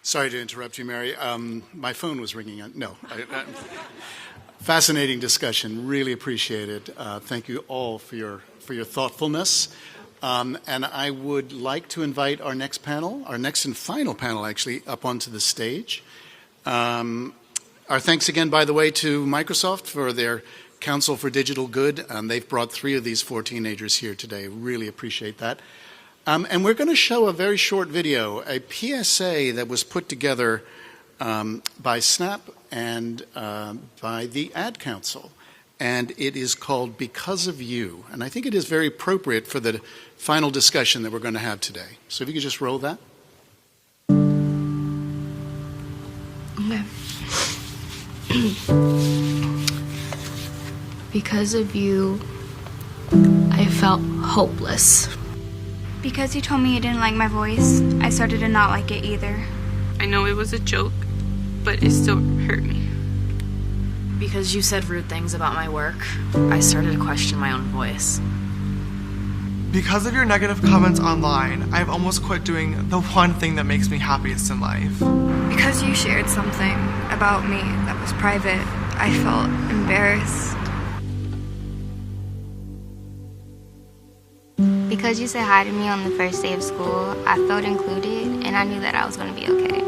Sorry to interrupt you, Mary. My phone was ringing. No. Fascinating discussion. Really appreciate it. Thank you all for your thoughtfulness. And I would like to invite our next panel, our next and final panel, actually, up onto the stage. Our thanks again, by the way, to Microsoft for their Council for Digital Good. They've brought 3 of these 4 teenagers here today. Really appreciate that. And we're going to show a very short video, a PSA that was put together by Snap and by the Ad Council. And it is called Because of You. And I think it is very appropriate for the final discussion that we're going to have today. So if you could just roll that. Because of you, I felt hopeless. Because you told me you didn't like my voice, I started to not like it either. I know it was a joke, but it still hurt me. Because you said rude things about my work, I started to question my own voice. Because of your negative comments online, I've almost quit doing the one thing that makes me happiest in life. Because you shared something about me that was private, I felt embarrassed. Because you said hi to me on the first day of school, I felt included, and I knew that I was going to be okay.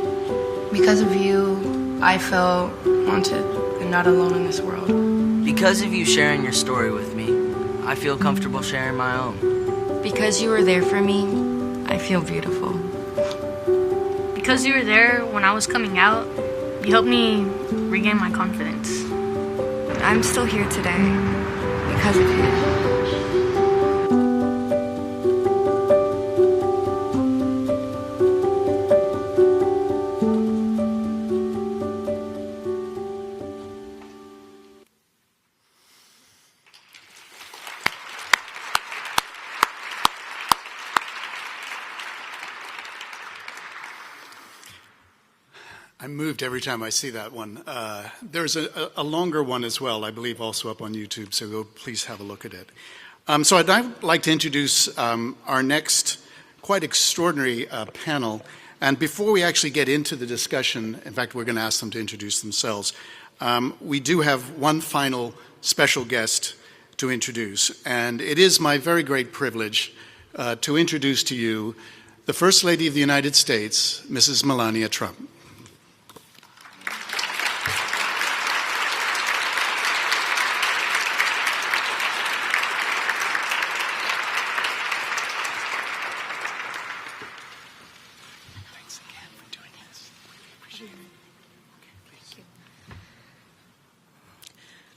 Because of you, I felt wanted and not alone in this world. Because of you sharing your story with me, I feel comfortable sharing my own. Because you were there for me, I feel beautiful. Because you were there when I was coming out, you helped me regain my confidence. I'm still here today because of you. I'm moved every time I see that one. There's a longer one as well, I believe also up on YouTube, so go please have a look at it. So I'd like to introduce our next quite extraordinary panel. And before we actually get into the discussion, in fact, we're going to ask them to introduce themselves. We do have one final special guest to introduce, and it is my very great privilege to introduce to you the First Lady of the United States, Mrs. Melania Trump.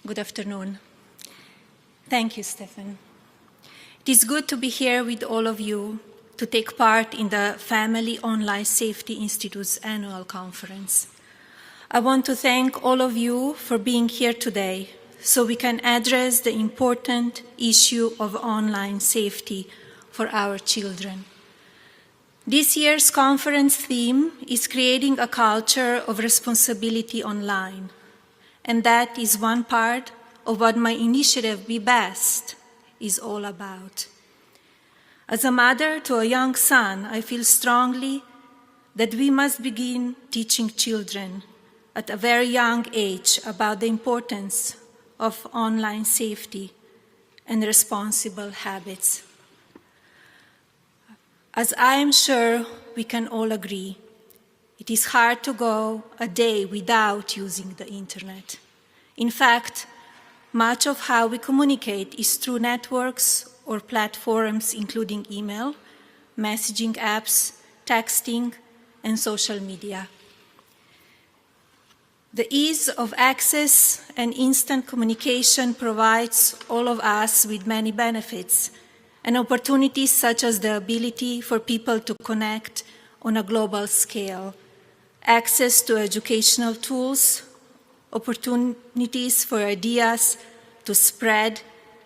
Good afternoon. Thank you, Stephen. It is good to be here with all of you to take part in the Family Online Safety Institute's annual conference. I want to thank all of you for being here today so we can address the important issue of online safety for our children. This year's conference theme is creating a culture of responsibility online. And that is one part of what my initiative, Be Best, is all about. As a mother to a young son, I feel strongly that we must begin teaching children at a very young age about the importance of online safety and responsible habits. As I am sure we can all agree, it is hard to go a day without using the internet. In fact, much of how we communicate is through networks or platforms including email, messaging apps, texting, and social media. The ease of access and instant communication provides all of us with many benefits and opportunities such as the ability for people to connect on a global scale, access to educational tools, opportunities for ideas to spread,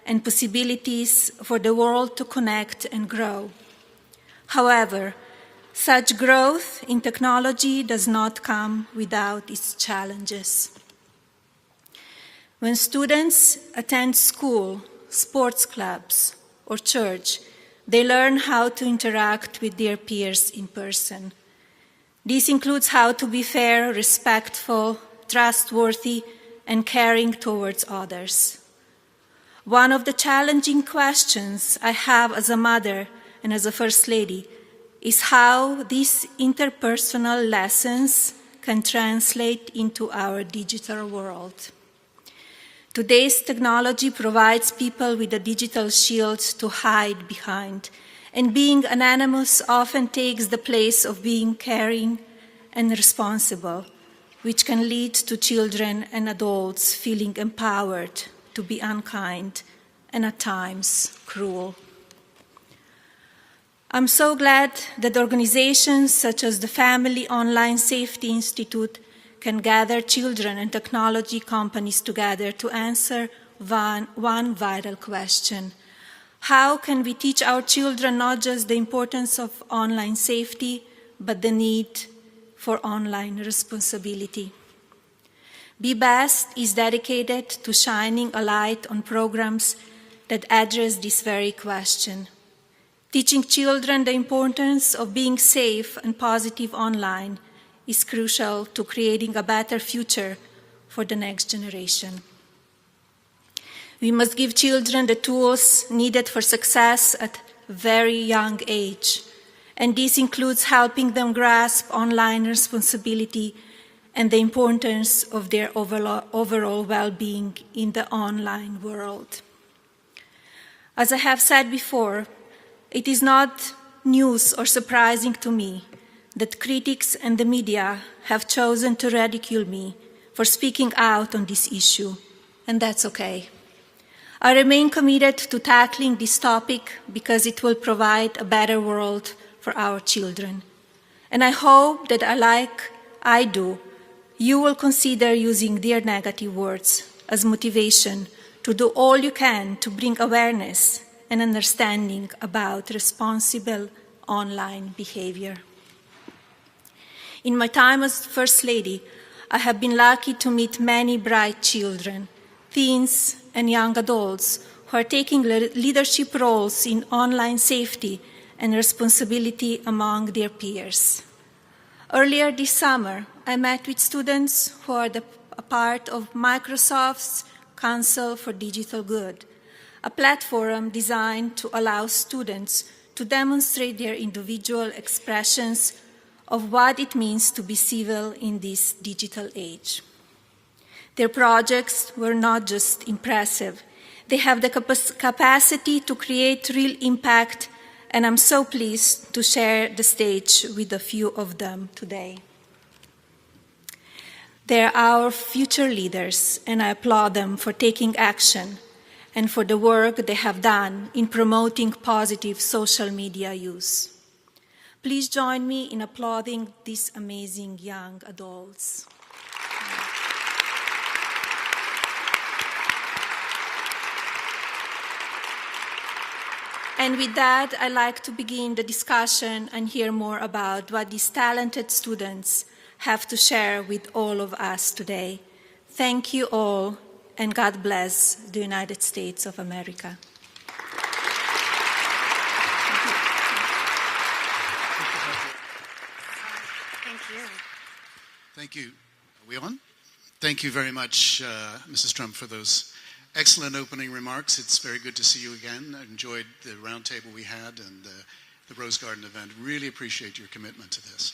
and possibilities for the world to connect and grow. However, such growth in technology does not come without its challenges. When students attend school, sports clubs, or church, they learn how to interact with their peers in person. This includes how to be fair, respectful, trustworthy, and caring towards others. One of the challenging questions I have as a mother and as a First Lady is how these interpersonal lessons can translate into our digital world. Today's technology provides people with a digital shield to hide behind, and being anonymous often takes the place of being caring and responsible, which can lead to children and adults feeling empowered to be unkind and at times cruel. I'm so glad that organizations such as the Family Online Safety Institute can gather children and technology companies together to answer one vital question. How can we teach our children not just the importance of online safety, but the need for online responsibility? Be Best is dedicated to shining a light on programs that address this very question. Teaching children the importance of being safe and positive online is crucial to creating a better future for the next generation. We must give children the tools needed for success at a very young age, and this includes helping them grasp online responsibility and the importance of their overall well-being in the online world. As I have said before, it is not news or surprising to me that critics and the media have chosen to ridicule me for speaking out on this issue, and that's okay. I remain committed to tackling this topic because it will provide a better world for our children. And I hope that, like I do, you will consider using their negative words as motivation to do all you can to bring awareness and understanding about responsible online behavior. In my time as First Lady, I have been lucky to meet many bright children, teens, and young adults who are taking leadership roles in online safety and responsibility among their peers. Earlier this summer, I met with students who are a part of Microsoft's Council for Digital Good, a platform designed to allow students to demonstrate their individual expressions of what it means to be civil in this digital age. Their projects were not just impressive. They have the capacity to create real impact, and I'm so pleased to share the stage with a few of them today. They're our future leaders, and I applaud them for taking action and for the work they have done in promoting positive social media use. Please join me in applauding these amazing young adults. And with that, I'd like to begin the discussion and hear more about what these talented students have to share with all of us today. Thank you all, and God bless the United States of America. Thank you. Thank you. Are we on? Thank you very much, Mrs. Trump, for those excellent opening remarks. It's very good to see you again. I enjoyed the roundtable we had and the Rose Garden event. Really appreciate your commitment to this.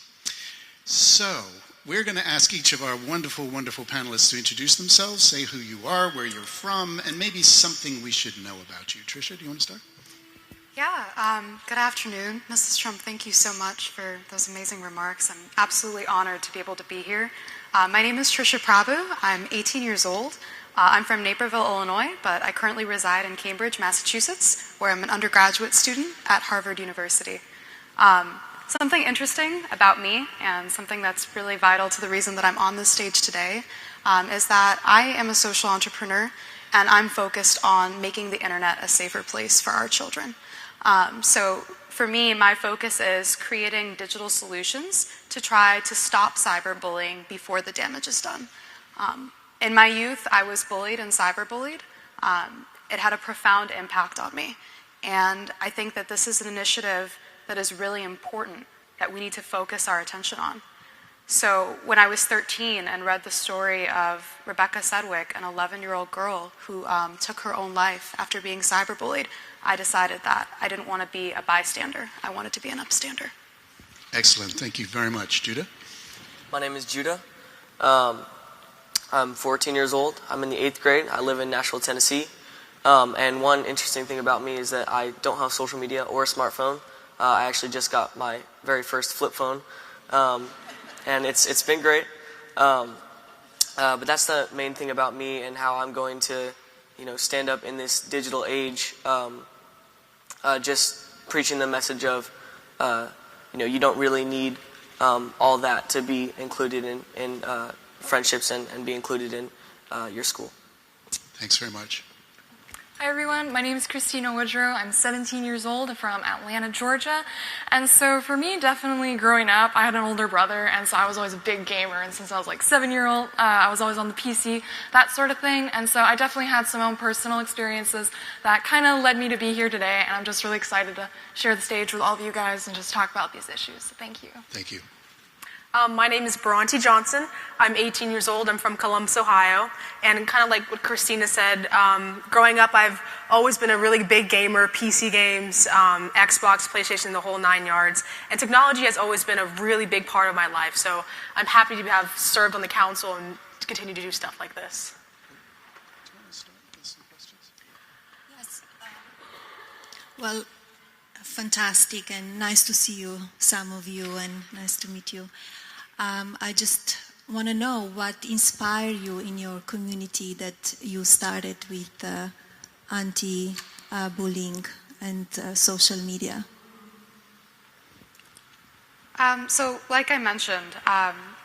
So, we're going to ask each of our wonderful, wonderful panelists to introduce themselves, say who you are, where you're from, and maybe something we should know about you. Tricia, do you want to start? Yeah, good afternoon. Mrs. Trump, thank you so much for those amazing remarks. I'm absolutely honored to be able to be here. My name is Tricia Prabhu. I'm 18 years old. I'm from Naperville, Illinois, but I currently reside in Cambridge, Massachusetts, where I'm an undergraduate student at Harvard University. Something interesting about me, and something that's really vital to the reason that I'm on this stage today, is that I am a social entrepreneur, and I'm focused on making the internet a safer place for our children. So for me, my focus is creating digital solutions to try to stop cyberbullying before the damage is done. In my youth, I was bullied and cyberbullied. It had a profound impact on me. And I think that this is an initiative that is really important that we need to focus our attention on. So when I was 13 and read the story of Rebecca Sedgwick, an 11-year-old girl who took her own life after being cyberbullied, I decided that I didn't want to be a bystander. I wanted to be an upstander. Excellent. Thank you very much. Judah? My name is Judah. I'm 14 years old. I'm in the 8th grade. I live in Nashville, Tennessee. And one interesting thing about me is that I don't have social media or a smartphone. I actually just got my very first flip phone. And it's been great. But that's the main thing about me and how I'm going to, stand up in this digital age, just preaching the message of, you don't really need all that to be included in friendships and be included in your school. Thanks very much. Hi everyone, my name is Christina Woodrow. I'm 17 years old from Atlanta, Georgia. And so for me, definitely growing up, I had an older brother, and so I was always a big gamer. And since I was like 7-year-old, I was always on the PC, that sort of thing. And so I definitely had some own personal experiences that kind of led me to be here today. And I'm just really excited to share the stage with all of you guys and just talk about these issues. So thank you. Thank you. My name is Bronte Johnson. I'm 18 years old. I'm from Columbus, Ohio. And kind of like what Christina said, growing up, I've always been a really big gamer, PC games, Xbox, PlayStation, the whole 9 yards. And technology has always been a really big part of my life. So I'm happy to have served on the council and to continue to do stuff like this. Yes. Well, fantastic and nice to see you, some of you, and nice to meet you. I just want to know what inspired you in your community that you started with anti-bullying and social media. So like I mentioned,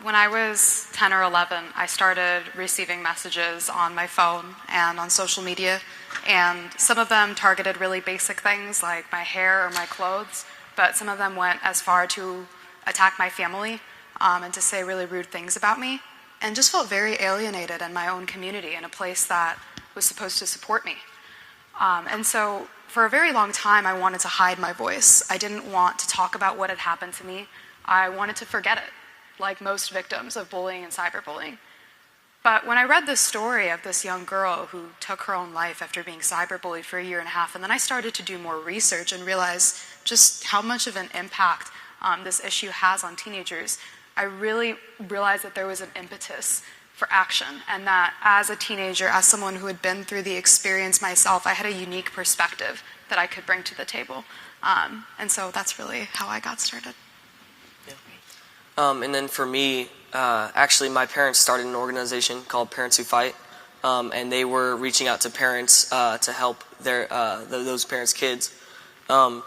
when I was 10 or 11, I started receiving messages on my phone and on social media, and some of them targeted really basic things like my hair or my clothes, but some of them went as far to attack my family and to say really rude things about me, and just felt very alienated in my own community in a place that was supposed to support me. And so for a very long time, I wanted to hide my voice. I didn't want to talk about what had happened to me. I wanted to forget it, like most victims of bullying and cyberbullying. But when I read this story of this young girl who took her own life after being cyberbullied for 1.5 years, and then I started to do more research and realize just how much of an impact this issue has on teenagers, I really realized that there was an impetus for action, and that as a teenager, as someone who had been through the experience myself, I had a unique perspective that I could bring to the table. And so that's really how I got started. And then for me, actually my parents started an organization called Parents Who Fight, and they were reaching out to parents to help those parents' kids. And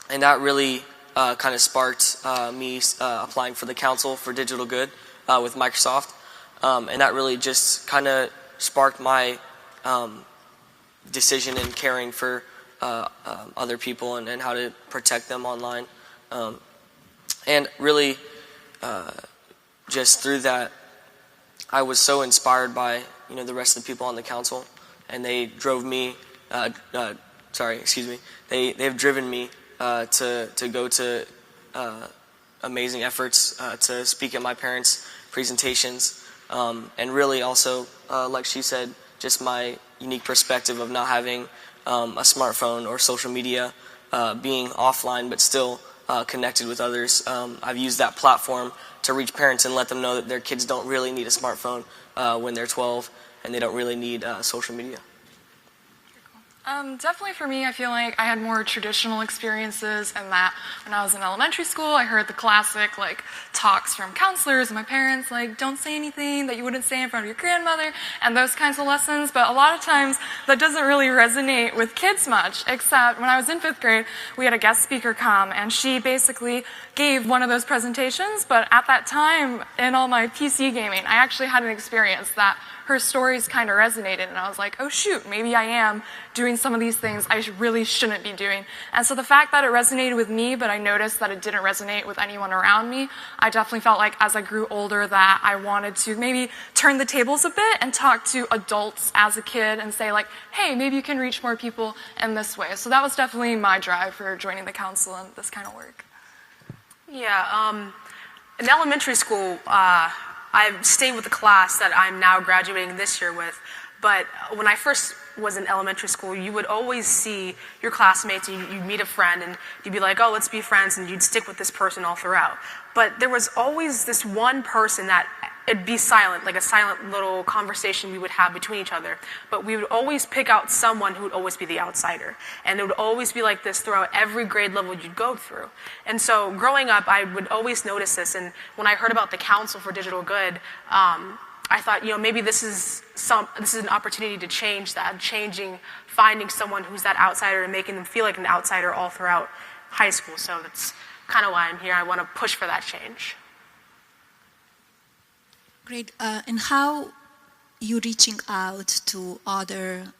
that really kind of sparked me applying for the Council for Digital Good with Microsoft. And that really just kind of sparked my decision in caring for other people and how to protect them online. And really, just through that, I was so inspired by the rest of the people on the council, and they drove me. They've driven me to go to amazing efforts to speak at my parents' presentations, and really also, like she said, just my unique perspective of not having a smartphone or social media, being offline but still connected with others. I've used that platform to reach parents and let them know that their kids don't really need a smartphone when they're 12, and they don't really need social media. Definitely for me, I feel like I had more traditional experiences, and that when I was in elementary school, I heard the classic talks from counselors and my parents, don't say anything that you wouldn't say in front of your grandmother, and those kinds of lessons. But a lot of times that doesn't really resonate with kids much, except when I was in 5th grade, we had a guest speaker come, and she basically gave one of those presentations. But at that time, in all my PC gaming, I actually had an experience that her stories kind of resonated, and I was like, oh shoot, maybe I am doing some of these things I really shouldn't be doing. And so the fact that it resonated with me, but I noticed that it didn't resonate with anyone around me, I definitely felt like as I grew older that I wanted to maybe turn the tables a bit and talk to adults as a kid and say hey, maybe you can reach more people in this way. So that was definitely my drive for joining the council and this kind of work. Yeah, in elementary school, I stayed with the class that I'm now graduating this year with. But when I first was in elementary school, you would always see your classmates, and you'd meet a friend, and you'd be like, oh, let's be friends, and you'd stick with this person all throughout. But there was always this one person that it'd be silent, like a silent little conversation we would have between each other. But we would always pick out someone who would always be the outsider. And it would always be like this throughout every grade level you'd go through. And so growing up, I would always notice this. And when I heard about the Council for Digital Good, I thought, maybe this is an opportunity to change that, finding someone who's that outsider and making them feel like an outsider all throughout high school. So that's kind of why I'm here. I want to push for that change. Great. And how you reaching out to other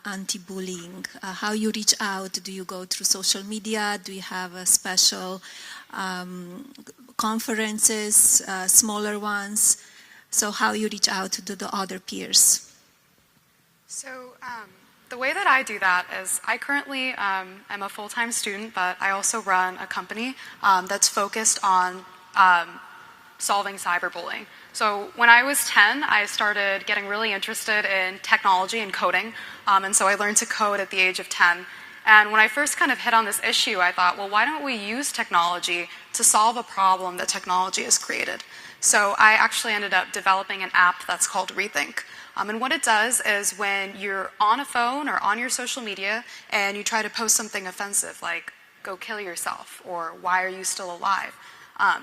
anti-bullying? How you reach out? Do you go through social media? Do you have a special conferences, smaller ones? So how you reach out to the other peers? So the way that I do that is I currently am a full-time student, but I also run a company that's focused on solving cyberbullying. So when I was 10, I started getting really interested in technology and coding, and so I learned to code at the age of 10. And when I first kind of hit on this issue, I thought, well, why don't we use technology to solve a problem that technology has created? So I actually ended up developing an app that's called Rethink. And what it does is when you're on a phone or on your social media and you try to post something offensive like, go kill yourself, or why are you still alive?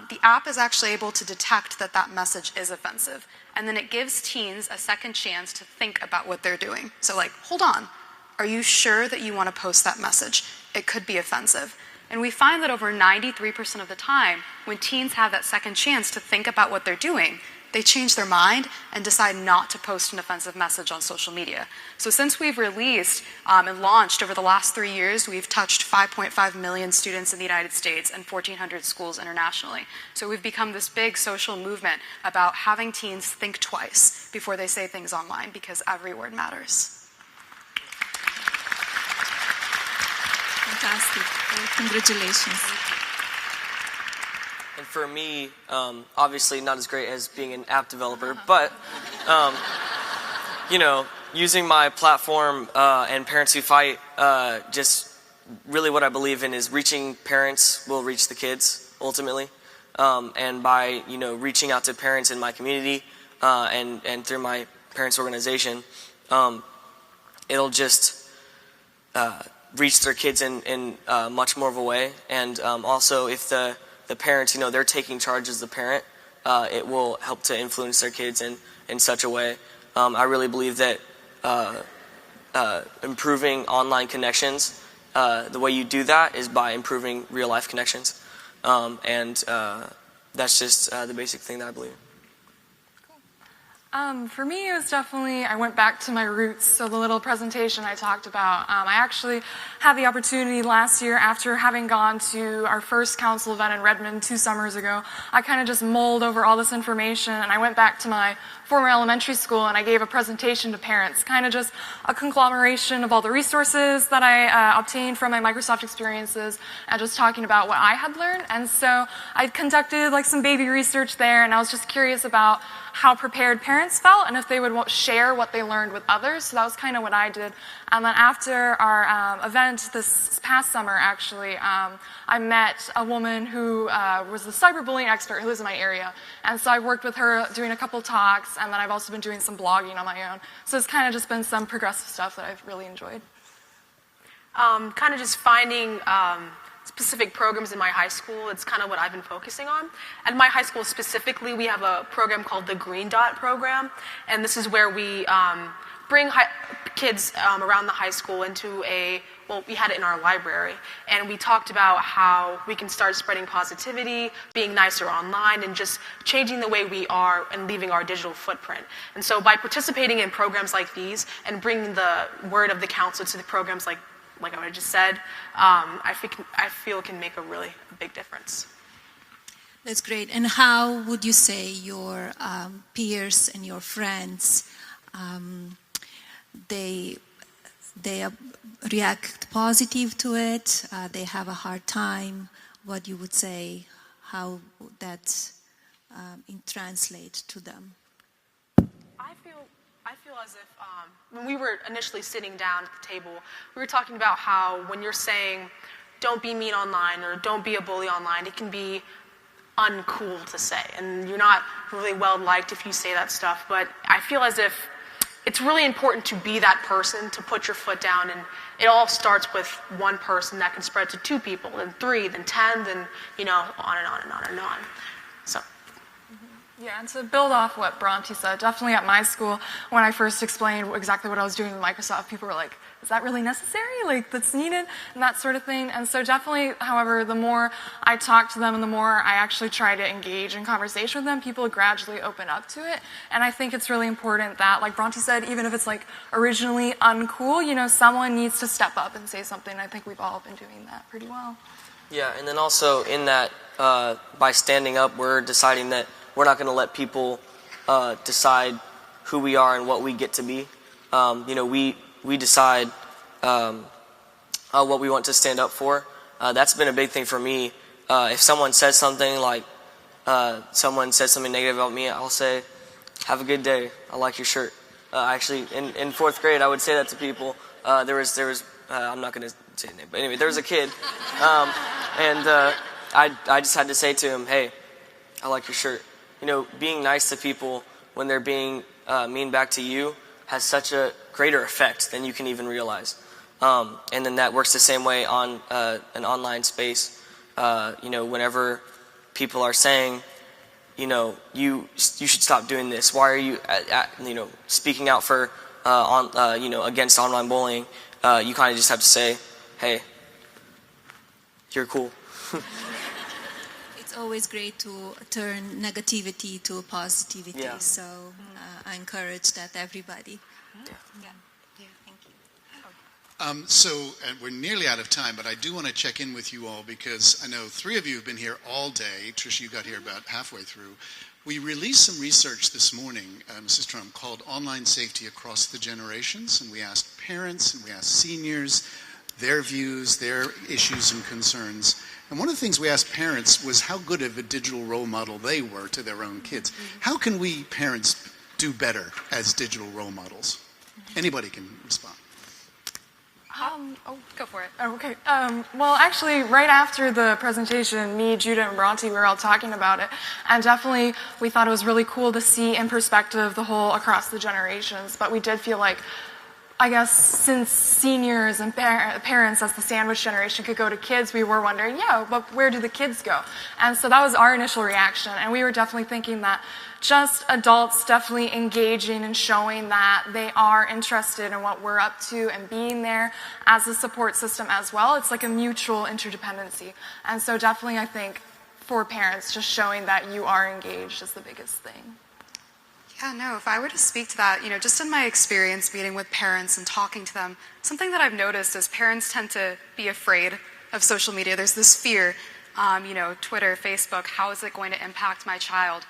The app is actually able to detect that that message is offensive. And then it gives teens a second chance to think about what they're doing. So like, hold on, are you sure that you want to post that message? It could be offensive. And we find that over 93% of the time, when teens have that second chance to think about what they're doing, they change their mind and decide not to post an offensive message on social media. So since we've released and launched over the last 3 years, we've touched 5.5 million students in the United States and 1,400 schools internationally. So we've become this big social movement about having teens think twice before they say things online, because every word matters. Fantastic. Congratulations. And for me, obviously not as great as being an app developer, but, using my platform and Parents Who Fight, just really what I believe in is reaching parents will reach the kids, ultimately. And by, reaching out to parents in my community and through my parents' organization, it'll just reach their kids in much more of a way. And also, if the parents, they're taking charge as the parent, it will help to influence their kids in such a way. I really believe that improving online connections, the way you do that is by improving real life connections. And that's just the basic thing that I believe in. For me, it was definitely, I went back to my roots, so the little presentation I talked about. I actually had the opportunity last year, after having gone to our first council event in Redmond 2 summers ago, I kind of just mulled over all this information, and I went back to my former elementary school and I gave a presentation to parents, kind of just a conglomeration of all the resources that I obtained from my Microsoft experiences, and just talking about what I had learned. And so I conducted like some baby research there, and I was just curious about how prepared parents felt and if they would share what they learned with others. So that was kind of what I did. And then after our event this past summer, actually, I met a woman who was a cyberbullying expert who lives in my area. And so I worked with her doing a couple talks, and then I've also been doing some blogging on my own. So it's kind of just been some progressive stuff that I've really enjoyed. Kind of just finding specific programs in my high school. It's kind of what I've been focusing on. At my high school specifically, we have a program called the Green Dot program, and this is where we bring kids around the high school into we had it in our library, and we talked about how we can start spreading positivity, being nicer online, and just changing the way we are and leaving our digital footprint. And so by participating in programs like these and bringing the word of the council to the programs like what I just said, I feel can make a really big difference. That's great. And how would you say your peers and your friends, they react positive to it? They have a hard time? What you would say? How that translate to them? I feel as if when we were initially sitting down at the table, we were talking about how when you're saying don't be mean online or don't be a bully online, it can be uncool to say, and you're not really well liked if you say that stuff. But I feel as if it's really important to be that person, to put your foot down, and it all starts with one person that can spread to 2 people, then 3, then 10, then, you know, on and on and on and on. So. Yeah, and to build off what Bronte said, definitely at my school, when I first explained exactly what I was doing with Microsoft, people were like, is that really necessary? Like, that's needed? And that sort of thing. And so definitely, however, the more I talk to them and the more I actually try to engage in conversation with them, people gradually open up to it. And I think it's really important that, like Bronte said, even if it's like originally uncool, you know, someone needs to step up and say something. I think we've all been doing that pretty well. Yeah, and then also in that, by standing up, we're deciding that we're not going to let people decide who we are and what we get to be. You know, we decide what we want to stand up for. That's been a big thing for me. If someone says something like, someone says something negative about me, I'll say, have a good day, I like your shirt. Actually, in 4th grade, I would say that to people. There was I'm not going to say his name, but anyway, there was a kid, and I just had to say to him, hey, I like your shirt. You know, being nice to people when they're being mean back to you has such a greater effect than you can even realize. And then that works the same way on an online space. You know, whenever people are saying, you know, you should stop doing this. Why are you, you know, speaking out for, you know, against online bullying? You kind of just have to say, hey, you're cool. It's always great to turn negativity to positivity. Yeah. So I encourage that everybody. Yeah. Thank you. And we're nearly out of time, but I do want to check in with you all because I know 3 of you have been here all day. Tricia, you got here about halfway through. We released some research this morning, Mrs. Trump, called Online Safety Across the Generations, and we asked parents and we asked seniors their views, their issues and concerns. And one of the things we asked parents was how good of a digital role model they were to their own kids. How can we parents do better as digital role models? Anybody can respond. Go for it. Oh, okay. Well, actually, right after the presentation, me, Judah, and Bronte, we were all talking about it. And definitely, we thought it was really cool to see in perspective the whole across the generations. But we did feel like, I guess, since seniors and parents as the sandwich generation could go to kids, we were wondering, yeah, but where do the kids go? And so that was our initial reaction. And we were definitely thinking that just adults definitely engaging and showing that they are interested in what we're up to and being there as a support system as well. It's like a mutual interdependency. And so definitely I think for parents, just showing that you are engaged is the biggest thing. Yeah, no, if I were to speak to that, you know, just in my experience meeting with parents and talking to them, something that I've noticed is parents tend to be afraid of social media. There's this fear, you know, Twitter, Facebook, how is it going to impact my child?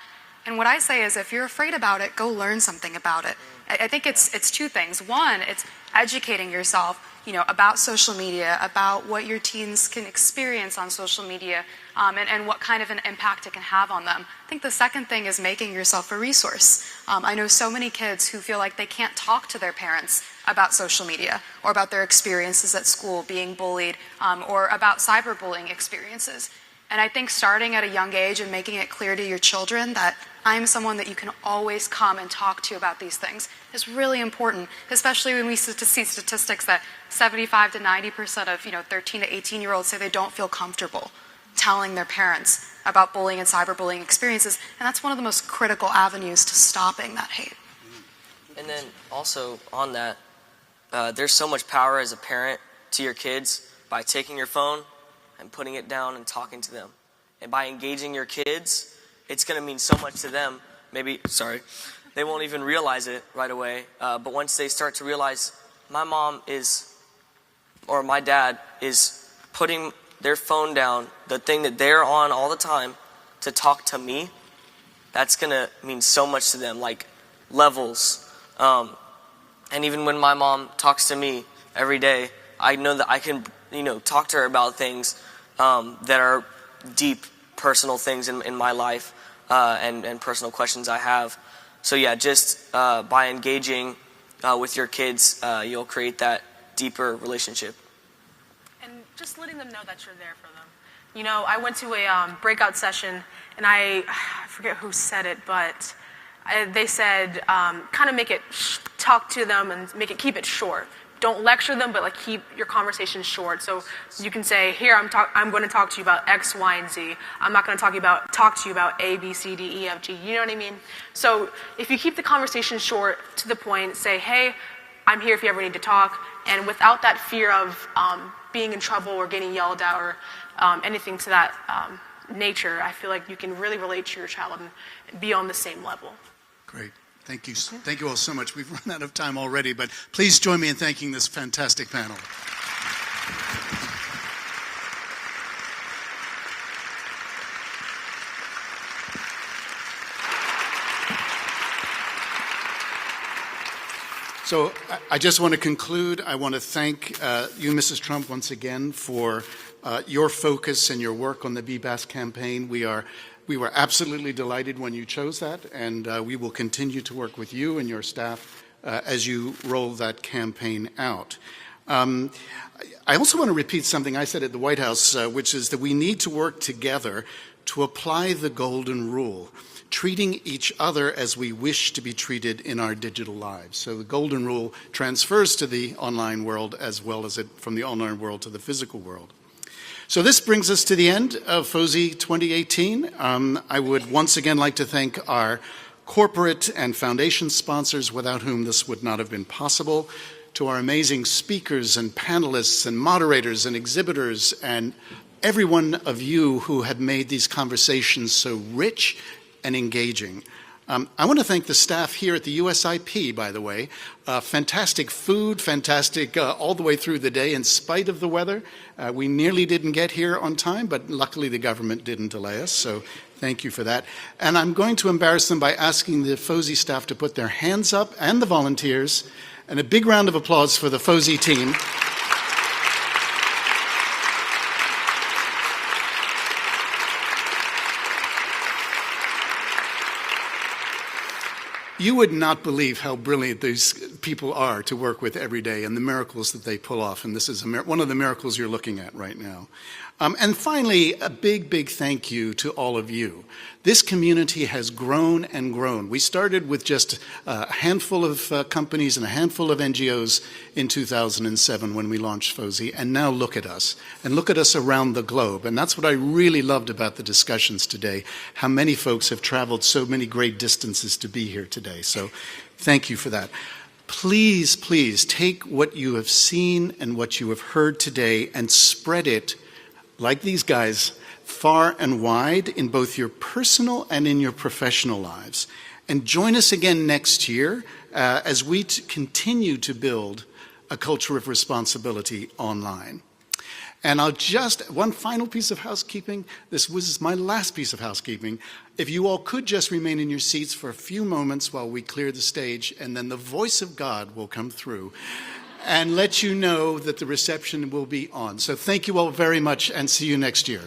And what I say is if you're afraid about it, go learn something about it. I think it's 2 things. One, it's educating yourself, you know, about social media, about what your teens can experience on social media, and what kind of an impact it can have on them. I think the second thing is making yourself a resource. I know so many kids who feel like they can't talk to their parents about social media or about their experiences at school being bullied, or about cyberbullying experiences. And I think starting at a young age and making it clear to your children that I'm someone that you can always come and talk to about these things is really important, especially when we see statistics that 75 to 90% of 13 to 18-year-olds say they don't feel comfortable telling their parents about bullying and cyberbullying experiences. And that's one of the most critical avenues to stopping that hate. And then also on that, there's so much power as a parent to your kids by taking your phone and putting it down and talking to them. And by engaging your kids, it's going to mean so much to them. Maybe, they won't even realize it right away. But once they start to realize my mom is, or my dad is putting their phone down, the thing that they're on all the time, to talk to me, that's going to mean so much to them, like levels. And even when my mom talks to me every day, I know that I can talk to her about things that are deep personal things in my life. and personal questions I have. So yeah, just by engaging with your kids, you'll create that deeper relationship. And just letting them know that you're there for them. You know, I went to a breakout session, and I forget who said it, but they said kind of make it talk to them and keep it short. Don't lecture them, but like keep your conversation short. So you can say, here, I'm going to talk to you about X, Y, and Z. I'm not going to talk to you about A, B, C, D, E, F, G. You know what I mean? So if you keep the conversation short, to the point, say, hey, I'm here if you ever need to talk, and without that fear of being in trouble or getting yelled at or anything to that nature, I feel like you can really relate to your child and be on the same level. Great. Thank you. Thank you all so much. We've run out of time already, but please join me in thanking this fantastic panel. So I just want to conclude. I want to thank you, Mrs. Trump, once again for your focus and your work on the BBAS campaign. We were absolutely delighted when you chose that, and we will continue to work with you and your staff as you roll that campaign out. I also want to repeat something I said at the White House, which is that we need to work together to apply the golden rule, treating each other as we wish to be treated in our digital lives. So the golden rule transfers to the online world as well as from the online world to the physical world. So this brings us to the end of FOSI 2018. I would once again like to thank our corporate and foundation sponsors, without whom this would not have been possible, to our amazing speakers and panelists and moderators and exhibitors and every one of you who have made these conversations so rich and engaging. I want to thank the staff here at the USIP, by the way. Fantastic food, fantastic all the way through the day in spite of the weather. We nearly didn't get here on time, but luckily the government didn't delay us, so thank you for that. And I'm going to embarrass them by asking the FOSI staff to put their hands up, and the volunteers, and a big round of applause for the FOSI team. You would not believe how brilliant these people are to work with every day and the miracles that they pull off. And this is one of the miracles you're looking at right now. And finally, a big, big thank you to all of you. This community has grown and grown. We started with just a handful of companies and a handful of NGOs in 2007 when we launched FOSI, and now look at us, and look at us around the globe. And that's what I really loved about the discussions today, how many folks have traveled so many great distances to be here today. So thank you for that. Please, please take what you have seen and what you have heard today and spread it, like these guys, far and wide in both your personal and in your professional lives. And join us again next year as we continue to build a culture of responsibility online. And one final piece of housekeeping. This was my last piece of housekeeping. If you all could just remain in your seats for a few moments while we clear the stage, and then the voice of God will come through and let you know that the reception will be on. So thank you all very much, and see you next year.